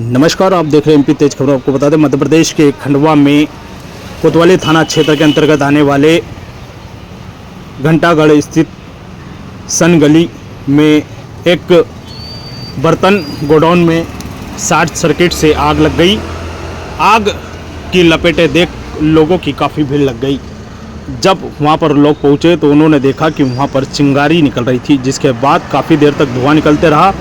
नमस्कार, आप देख रहे हैं एमपी तेज खबरों। आपको बता दें, मध्य प्रदेश के खंडवा में कोतवाली थाना क्षेत्र के अंतर्गत आने वाले घंटागढ़ स्थित सन गली में एक बर्तन गोडाउन में शॉर्ट सर्किट से आग लग गई। आग की लपेटें देख लोगों की काफ़ी भीड़ लग गई। जब वहां पर लोग पहुंचे तो उन्होंने देखा कि वहां पर चिंगारी निकल रही थी, जिसके बाद काफ़ी देर तक धुआं निकलते रहा।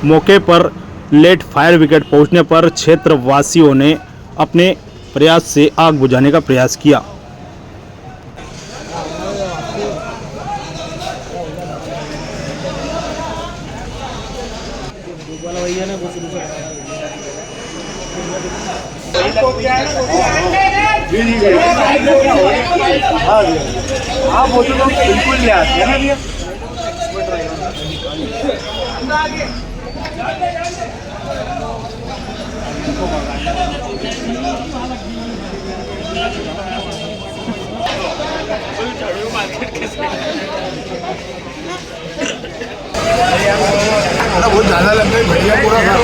मौके पर लेट फायर ब्रिगेड पहुंचने पर क्षेत्रवासियों ने अपने प्रयास से आग बुझाने का प्रयास किया। आप वो तो बिल्कुल ले आते हैं ना भैया। बहुत ज़्यादा लग गई भैया पूरा यार